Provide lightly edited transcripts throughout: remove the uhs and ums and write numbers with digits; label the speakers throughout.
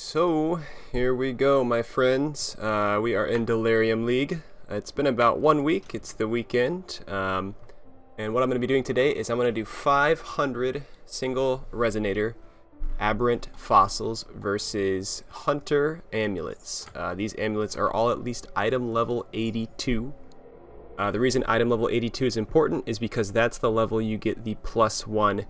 Speaker 1: So here we go, my friends. We are in Delirium League. It's been about 1 week. It's the weekend. And what I'm going to be doing today is I'm going to do 500 single resonator aberrant fossils versus hunter amulets. These amulets are all at least item level 82. The reason item level 82 is important is because that's the level you get the +1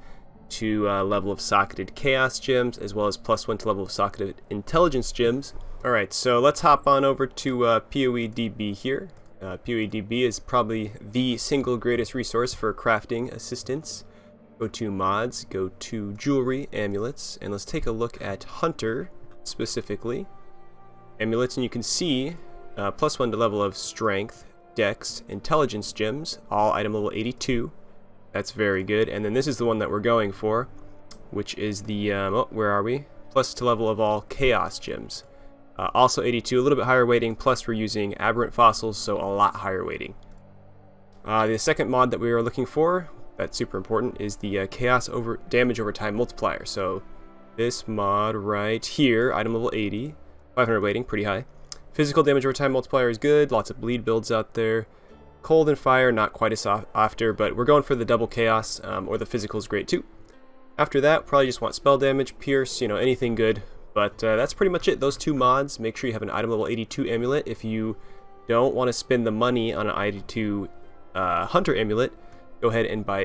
Speaker 1: to level of socketed chaos gems, as well as +1 to level of socketed intelligence gems. Alright, so let's hop on over to PoEDB here. PoEDB is probably the single greatest resource for crafting assistance. Go to mods, go to jewelry, amulets, and let's take a look at hunter specifically. Amulets, and you can see +1 to level of strength, dex, intelligence gems, all item level 82. That's very good. And then this is the one that we're going for, which is the, where are we? Plus to level of all chaos gems. Also 82, a little bit higher weighting, plus we're using aberrant fossils, so a lot higher weighting. The second mod that we are looking for, that's super important, is the chaos damage over time multiplier. So this mod right here, item level 80, 500 weighting, pretty high. Physical damage over time multiplier is good, lots of bleed builds out there. Cold and fire, not quite as after, but we're going for the double chaos, or the physical is great too. After that, probably just want spell damage, pierce, anything good. But that's pretty much it. Those two mods. Make sure you have an item level 82 amulet. If you don't want to spend the money on an 82 hunter amulet, go ahead and buy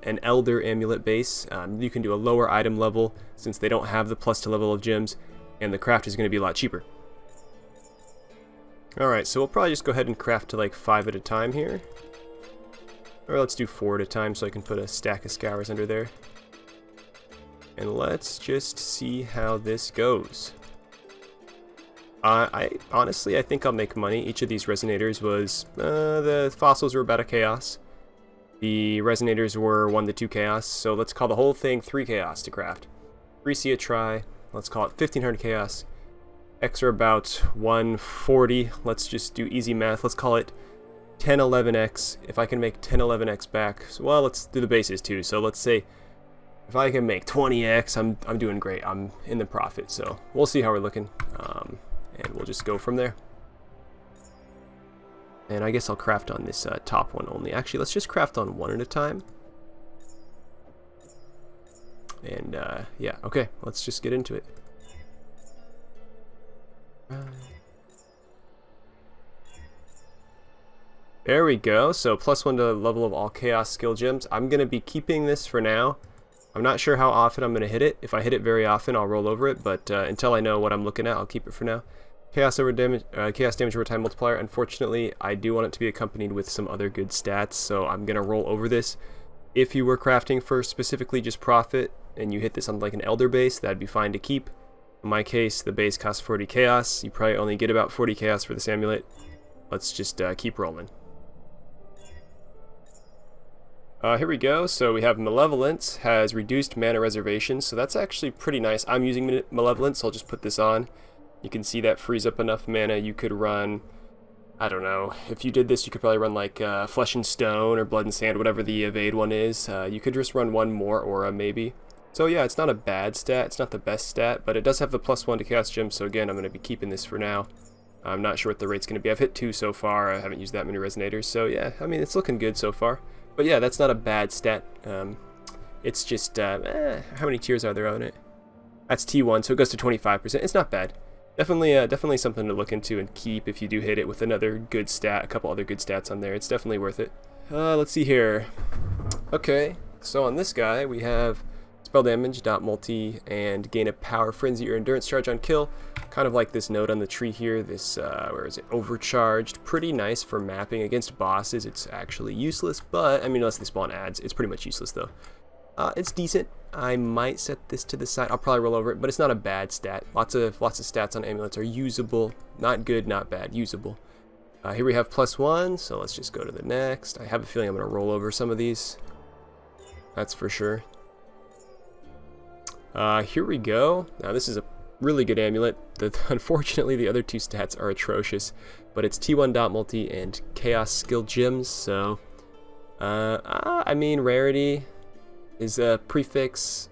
Speaker 1: an elder amulet base. You can do a lower item level since they don't have the +2 level of gems, and the craft is going to be a lot cheaper. Alright, so we'll probably just go ahead and craft to like 5 at a time here. Or let's do 4 at a time so I can put a stack of scours under there. And let's just see how this goes. I think I'll make money. Each of these resonators was, the fossils were about a chaos. The resonators were 1 to 2 chaos, so let's call the whole thing 3 chaos to craft. 3C a try, let's call it 1500 chaos. X are about 140. Let's just do easy math. Let's call it 1011x. If I can make 1011x back, well, let's do the bases too. So let's say if I can make 20x, I'm doing great. I'm in the profit. So we'll see how we're looking, and we'll just go from there. And I guess I'll craft on this top one only. Actually, let's just craft on 1 at a time. And yeah, okay. Let's just get into it. There we go. So +1 to level of all chaos skill gems. I'm going to be keeping this for now. I'm not sure how often I'm going to hit it. If I hit it very often, I'll roll over it, but until I know what I'm looking at, I'll keep it for now. Chaos damage over time multiplier. Unfortunately, I do want it to be accompanied with some other good stats, so I'm going to roll over this. If you were crafting for specifically just profit and you hit this on like an elder base, that'd be fine to keep. In my case, the base costs 40 chaos. You probably only get about 40 chaos for this amulet. Let's just keep rolling. Here we go. So we have Malevolence has reduced mana reservation, so that's actually pretty nice. I'm using Malevolence, so I'll just put this on. You can see that frees up enough mana. You could run, I don't know, if you did this, you could probably run like Flesh and Stone or Blood and Sand, whatever the evade one is. You could just run one more aura maybe. So yeah, it's not a bad stat, it's not the best stat, but it does have the +1 to chaos gems, so again, I'm going to be keeping this for now. I'm not sure what the rate's going to be. I've hit 2 so far, I haven't used that many resonators, so yeah, I mean, it's looking good so far. But yeah, that's not a bad stat. It's just, how many tiers are there on it? That's T1, so it goes to 25%. It's not bad. Definitely something to look into and keep if you do hit it with another good stat, a couple other good stats on there. It's definitely worth it. Let's see here. Okay, so on this guy, we have spell damage, dot multi, and gain a power frenzy or endurance charge on kill. Kind of like this note on the tree here, this, where is it, overcharged. Pretty nice for mapping against bosses. It's actually useless, but, I mean, unless they spawn ads, it's pretty much useless though. It's decent. I might set this to the side. I'll probably roll over it, but it's not a bad stat. Lots of stats on amulets are usable. Not good, not bad, usable. Here we have +1, so let's just go to the next. I have a feeling I'm going to roll over some of these. That's for sure. Here we go. Now this is a really good amulet. Unfortunately, the other 2 stats are atrocious, but it's T1 dot multi and chaos skill gems. So, I mean, rarity is a prefix.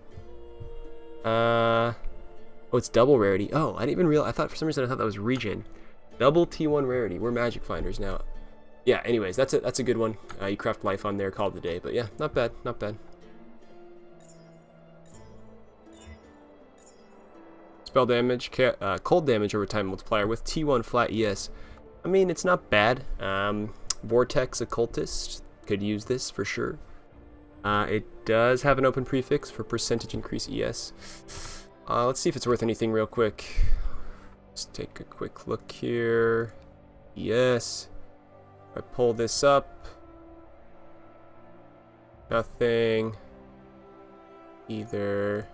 Speaker 1: Oh, it's double rarity. Oh, I didn't even realize. I thought for some reason I thought that was regen. Double T1 rarity. We're magic finders now. Yeah, anyways, that's a good one. You craft life on there, call it a day. But yeah, not bad, not bad. Spell damage, cold damage over time multiplier with T1 flat ES. I mean, it's not bad. Vortex Occultist could use this for sure. It does have an open prefix for percentage increase ES. Let's see if it's worth anything real quick. Let's take a quick look here. Yes. If I pull this up, nothing. Either.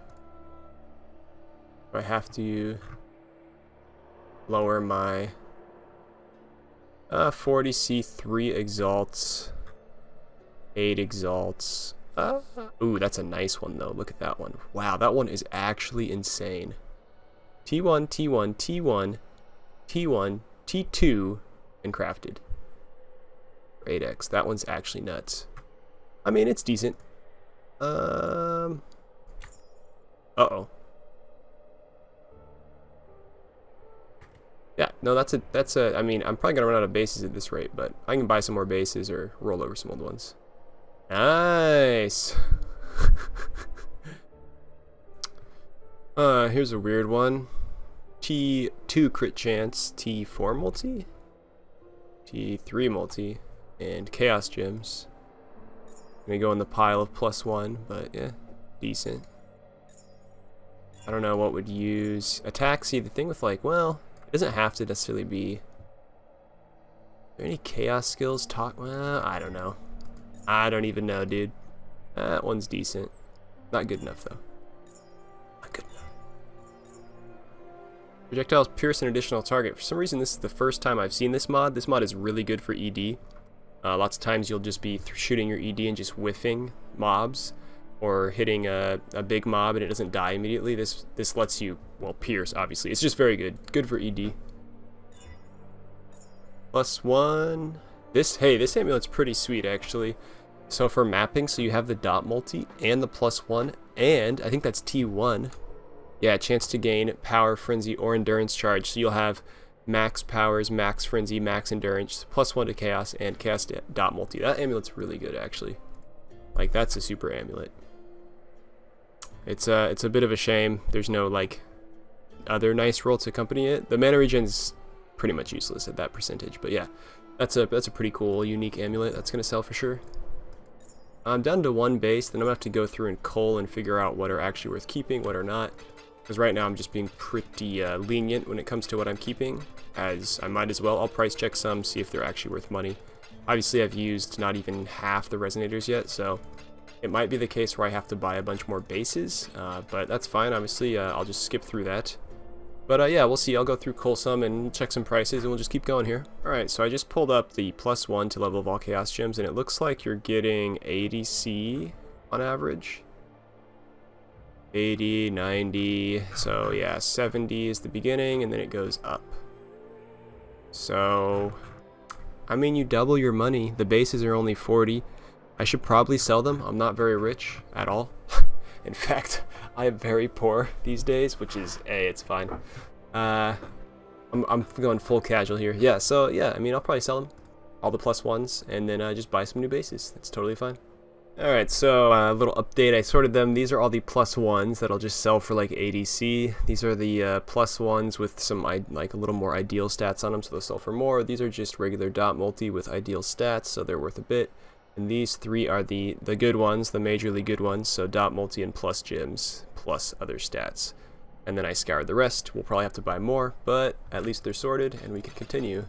Speaker 1: I have to lower my 40C3 exalts, 8 exalts. Ooh, that's a nice one though. Look at that one. Wow, that one is actually insane. T1, T1, T1, T1, T2, and crafted. 8x. That one's actually nuts. I mean, it's decent. Uh-oh. Yeah, no, that's a, I mean, I'm probably gonna run out of bases at this rate, but I can buy some more bases or roll over some old ones. Nice. Here's a weird one. T2 crit chance, T4 multi, T3 multi, and chaos gems. Gonna go in the pile of +1, but yeah, decent. I don't know what would use attack. See, the thing with like, well, it doesn't have to necessarily be. Are there any chaos skills? Well, I don't know. I don't even know, dude. That one's decent. Not good enough though. Not good enough. Projectiles pierce an additional target. For some reason, this is the first time I've seen this mod. This mod is really good for ED. Lots of times you'll just be shooting your ED and just whiffing mobs, or hitting a big mob and it doesn't die immediately. This lets you, well, pierce, obviously. It's just very good. Good for ED. +1. This amulet's pretty sweet, actually. So for mapping, so you have the dot multi and the +1, and I think that's T1. Yeah, chance to gain power, frenzy, or endurance charge. So you'll have max powers, max frenzy, max endurance, +1 to chaos, and chaos dot multi. That amulet's really good, actually. Like, that's a super amulet. It's a bit of a shame there's no like other nice roll to accompany it. The mana regen's pretty much useless at that percentage, but yeah, that's a pretty cool unique amulet that's gonna sell for sure. I'm down to 1 base, then I'm gonna have to go through and cull and figure out what are actually worth keeping, what are not. Because right now I'm just being pretty lenient when it comes to what I'm keeping, as I might as well. I'll price check some, see if they're actually worth money. Obviously I've used not even half the resonators yet, so it might be the case where I have to buy a bunch more bases, but that's fine. Obviously, I'll just skip through that. But yeah, we'll see. I'll go through cull some and check some prices, and we'll just keep going here. Alright, so I just pulled up the +1 to level of all chaos gems, and it looks like you're getting 80C on average. 80, 90, so yeah, 70 is the beginning, and then it goes up. So, I mean, you double your money. The bases are only 40. I should probably sell them. I'm not very rich at all. In fact, I am very poor these days, which is, it's fine. I'm going full casual here. Yeah, so yeah, I mean, I'll probably sell them, all the +1s, and then just buy some new bases. That's totally fine. Alright, so a little update. I sorted them. These are all the +1s that I'll just sell for like 80C. These are the +1s with some like a little more ideal stats on them, so they'll sell for more. These are just regular dot multi with ideal stats, so they're worth a bit. And these 3 are the good ones, the majorly good ones, so dot multi and plus gems, plus other stats. And then I scoured the rest. We'll probably have to buy more, but at least they're sorted, and we can continue.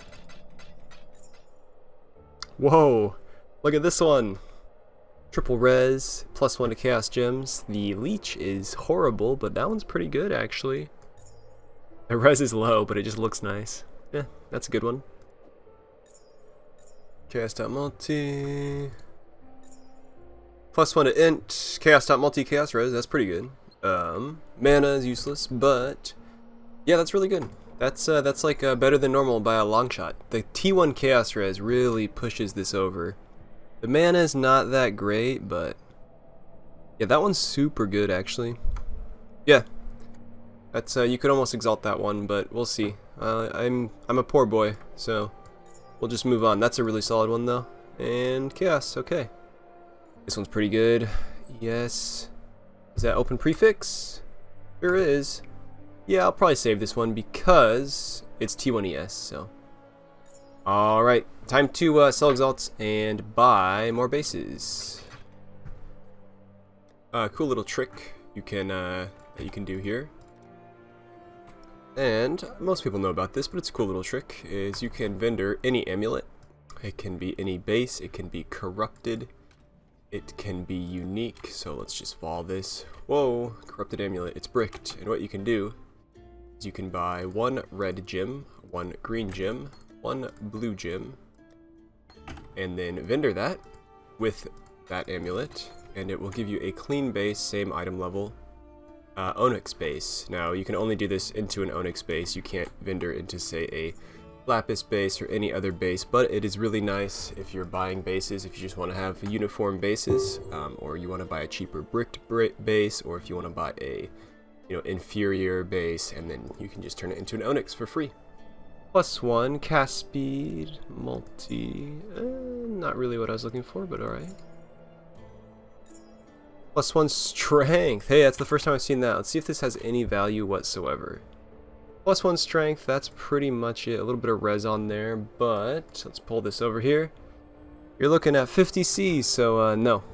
Speaker 1: Whoa! Look at this one! Triple res, +1 to chaos gems. The leech is horrible, but that one's pretty good, actually. The res is low, but it just looks nice. Yeah, that's a good one. Chaos.multi. +1 to int. Chaos.multi, chaos res. That's pretty good. Mana is useless, but yeah, that's really good. That's like better than normal by a long shot. The T1 chaos res really pushes this over. The mana is not that great, but yeah, that one's super good actually. Yeah. That's you could almost exalt that one, but we'll see. I'm a poor boy, so we'll just move on. That's a really solid one though. And chaos, okay. This one's pretty good. Yes. Is that open prefix? Sure is. Yeah, I'll probably save this one because it's T1ES, so. Alright, time to sell exalts and buy more bases. Cool little trick you can that you can do here. And most people know about this, but it's a cool little trick, is you can vendor any amulet. It can be any base, it can be corrupted, it can be unique. So let's just follow this. Whoa, corrupted amulet, it's bricked. And what you can do is you can buy one red gem, one green gem, one blue gem, and then vendor that with that amulet, and it will give you a clean base, same item level, onyx base. Now you can only do this into an onyx base. You can't vendor into, say, a lapis base or any other base, but it is really nice if you're buying bases, if you just want to have uniform bases, or you want to buy a cheaper bricked base, or if you want to buy a inferior base, and then you can just turn it into an onyx for free. +1 cast speed, multi, not really what I was looking for, but alright. +1 strength, hey, that's the first time I've seen that. Let's see if this has any value whatsoever. +1 strength, that's pretty much it. A little bit of res on there, but let's pull this over here. You're looking at 50C, so no.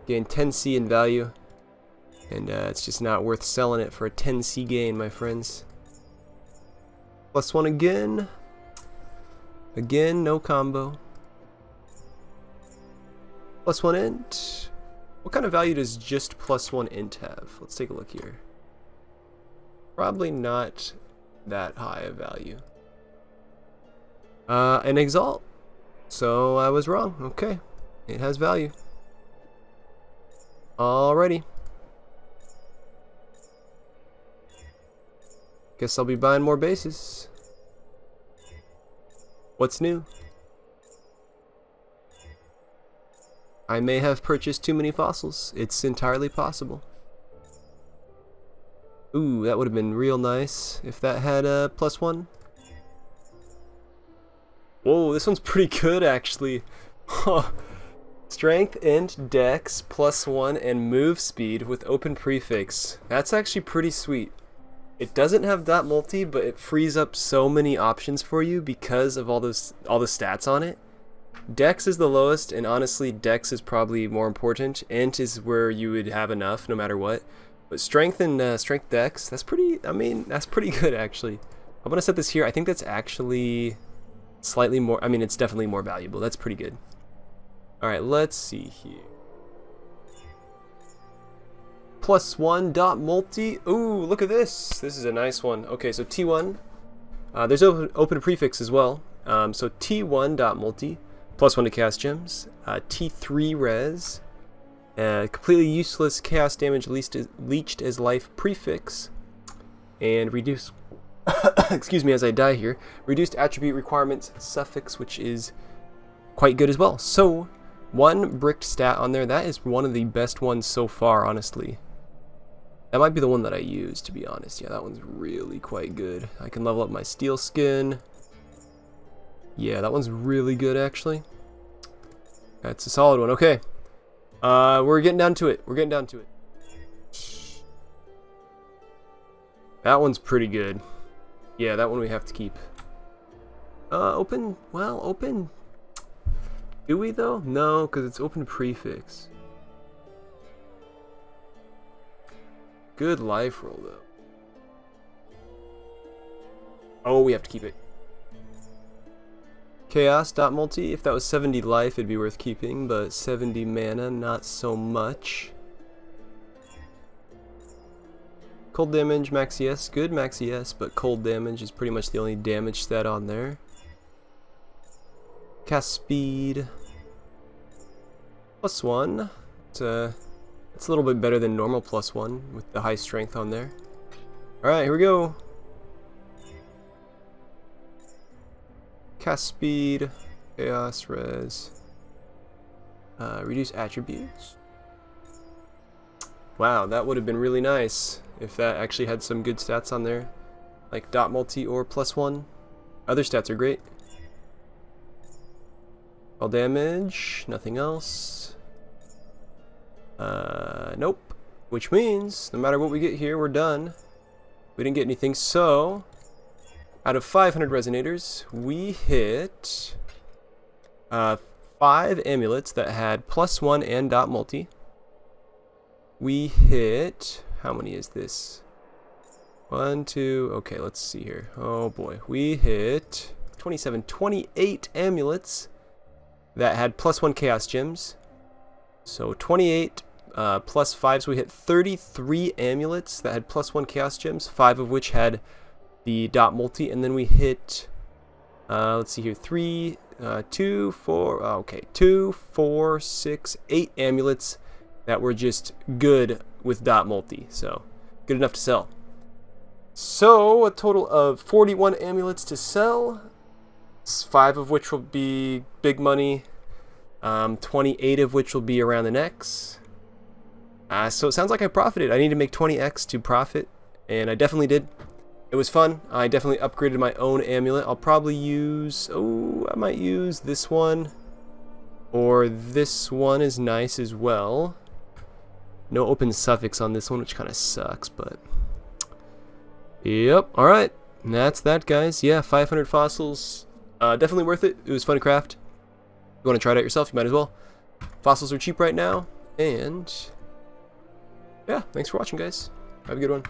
Speaker 1: Gain 10C in value, and it's just not worth selling it for a 10C gain, my friends. +1 again. Again, no combo. +1 int. What kind of value does just +1 int have? Let's take a look here. Probably not that high of value. An exalt. So I was wrong. Okay. It has value. Alrighty. Guess I'll be buying more bases. What's new? I may have purchased too many fossils. It's entirely possible. Ooh, that would have been real nice if that had a +1. Whoa, this one's pretty good actually. Strength, int, dex, +1, and move speed with open prefix. That's actually pretty sweet. It doesn't have dot multi, but it frees up so many options for you because of all the stats on it. Dex is the lowest, and honestly, Dex is probably more important. Int is where you would have enough no matter what. But strength and strength dex, that's pretty, that's pretty good actually. I'm gonna set this here. I think that's actually slightly more, it's definitely more valuable. That's pretty good. Alright, let's see here. +1 dot multi. Ooh, look at this. This is a nice one. Okay, so T1. There's open prefix as well. So T1 dot multi. +1 to chaos gems. T3 res. Completely useless chaos damage leached as life prefix. And reduce. Excuse me as I die here. Reduced attribute requirements suffix, which is quite good as well. So, one bricked stat on there. That is one of the best ones so far, honestly. That might be the one that I use, to be honest. Yeah, that one's really quite good. I can level up my steel skin. Yeah, that one's really good, actually. That's a solid one. Okay. We're getting down to it. We're getting down to it. That one's pretty good. Yeah, that one we have to keep. Open. Well, open. Do we, though? No, because it's open prefix. Good life roll, though. Oh, we have to keep it. Chaos.multi. If that was 70 life, it'd be worth keeping, but 70 mana, not so much. Cold damage, max ES. Good max ES, but cold damage is pretty much the only damage stat on there. Cast speed. +1. It's a little bit better than normal +1 with the high strength on there. Alright, here we go. Cast speed, chaos res, reduce attributes. Wow, that would have been really nice if that actually had some good stats on there. Like dot multi or +1. Other stats are great. All damage, nothing else. Nope. Which means, no matter what we get here, we're done. We didn't get anything, so out of 500 resonators, we hit 5 amulets that had +1 and dot multi. We hit, how many is this? 1, 2, okay, let's see here. Oh boy, we hit 27, 28 amulets that had +1 chaos gems. So 28 plus 5, so we hit 33 amulets that had +1 chaos gems, 5 of which had the dot multi, and then we hit, let's see here, 3, 2, 4, okay, 2, 4, 6, 8 amulets that were just good with dot multi, so good enough to sell. So a total of 41 amulets to sell, 5 of which will be big money, 28 of which will be around the necks. So it sounds like I profited. I need to make 20x to profit, and I definitely did. It was fun. I definitely upgraded my own amulet. I'll probably use, I might use this one, or this one is nice as well. No open suffix on this one, which kind of sucks, but yep. Alright, that's that, guys. Yeah, 500 fossils. Definitely worth it. It was fun to craft. If you want to try it out yourself, you might as well. Fossils are cheap right now, and yeah, thanks for watching, guys. Have a good one.